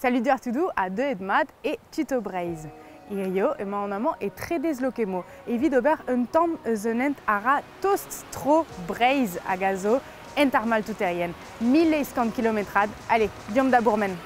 Salut Artudou à deux et de mat et tuto braise. Irio et mon amant est très déslocé mo. Et vide ober un temps zenent ara toast tro braise à gazo entarmal tout terrien. 1150 km. Allez, diom da bourmen.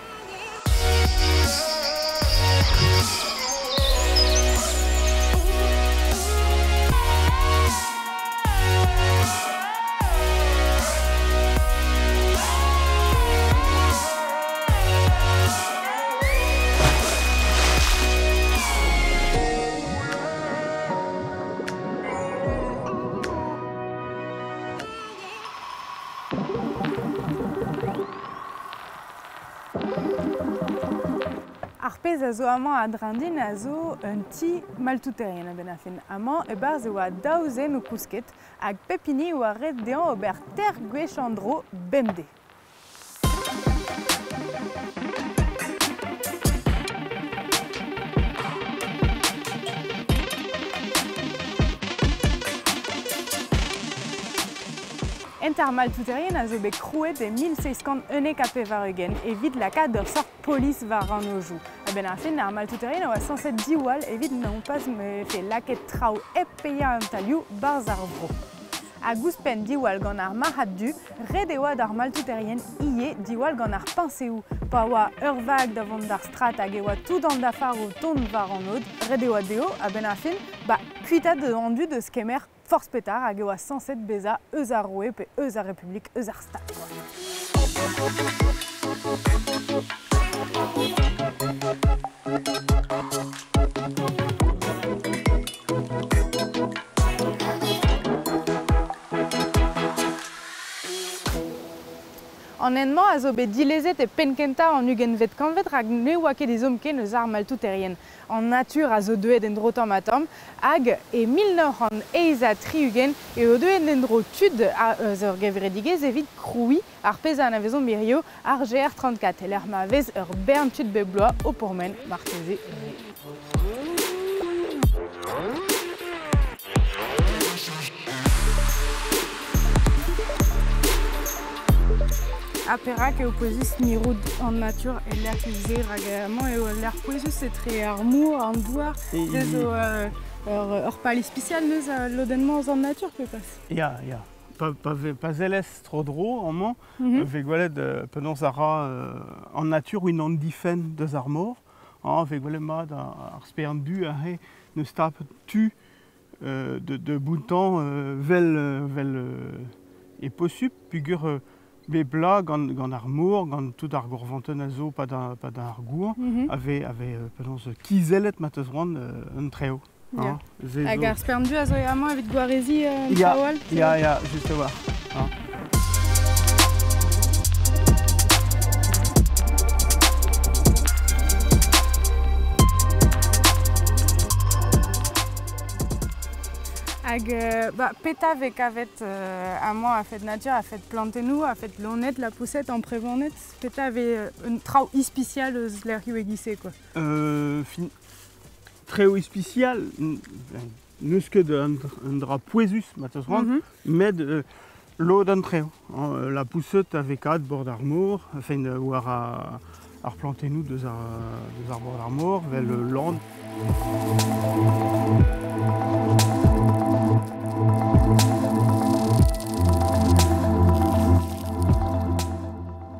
Arpez a zo amañ a drandin a zo un ti maltouterien a benafin. Amañ e barz eo a daouzen o kousket hag pepini o a red dean ober ter gwechandro bemde. Entarmal touterien a zo bet krouet e 1600 eunek a pe var eugen evit lakaat d'ur sort polis var an ojou. A ben ar fin ar maltouterien oa 107 diwall evit n'on pas me fe laket trao ep peia an talioù barz ar vro. A gouspen diwall gant ar marhat du, red e oa d'ar maltouterien ie diwall gant ar pinseou. Pa oa ur vag davant d'ar strat hag e oa tout an dafar o tont var an od, red e oa deo a ben ar fin, kuita de andu de skemer force pétard hag e oa 107 beza eus ar roe pe eus ar republik eus ar stat. En ennement a zo bet dilezet e penkenta an ugen vet kanvet hag ne oa ket ezom ken eus ar maltouterien. En nature a zo deuet en dro tamatom hag e 1900 an eiza tri ugen e o deuet en dro tud a ur gevredigez evit kroui ar pez an avezon mirio ar GR34. El ar ma vez ur bern tud bebloa o pourmen marteze. Aperak e opozis miroud en nature e l'air tizir hag amañ eo l'air pouezus etre ar mour, an douar, ez o ur pali spicial neus lodenmañ ouz an nature pepas. Ya. Pa zelez tro dro amañ, ve gwelet penaos a ra an nature oin an difen deus ar mor. Ve gwelet mat ar spern du a he neus tap tu de boutan vel e possup pugur bebla gant ar mor, gant tout ar gorvanten a zo pa d'ar gour, ave penaos kizelet mat eus ran un treo. Hag ar spern du a zo e amañ evit gwarezi un traoal? Ya, just oa. Hag peta ve kavet amañ a fet nature, a fet plantenou, a fet lonet, la poussette en prévonet, peta ve un trao ispicial eus l'erioù e gise, quoi. Treo ispicial, neus ket un dra pouezus mat eus ran, met lod an treo. La poussette a vekaat bord ar mor, fein war ar plantenou deus ar bord ar mor, vel land.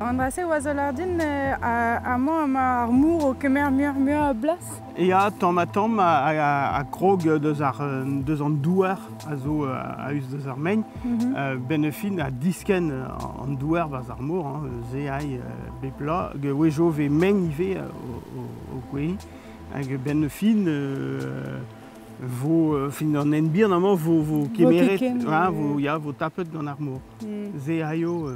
Andrase oa lardin amañ ar mour o kemer muiur a blas? Ya, tamm a krog deus an douar a zo a eus deus ar main. Ben fin a disken an douar bas ar mor, ze ai bepla, ge wejo ve main ive o gwei. Hag ben fin vo fin an enbir amañ vo kemeret, vo tapet gant ar mor. Ze aio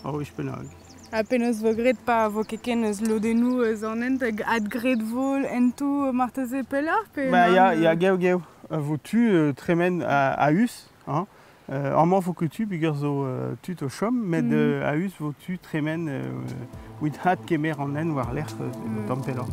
a oez penag. A penaos vo gret pa vo keken eus lodenou eus an ent ad gret vol entou marteze pelar pe? Ya geo. Vo tu tremen a us. Amañ vo ket tu bugur zo tut o chom, met a us vo tu tremen oit hat kemer an en war l'er tamm pelar.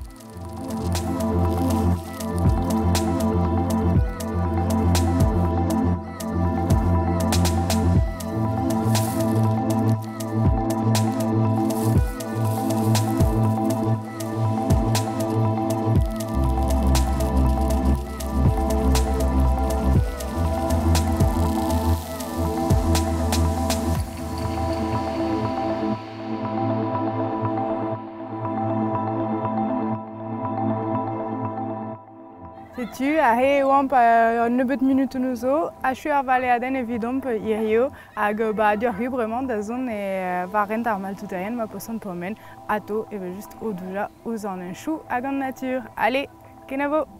nature, ahé on pa 9 minutes nous zo, a chu ar vale aden evidom pe irio, hag ba dur vraiment da zone et va rent ar mal tout-terien ma poson pomen, ato et juste au douja aux en un chou hag en nature. Allez, kenavo!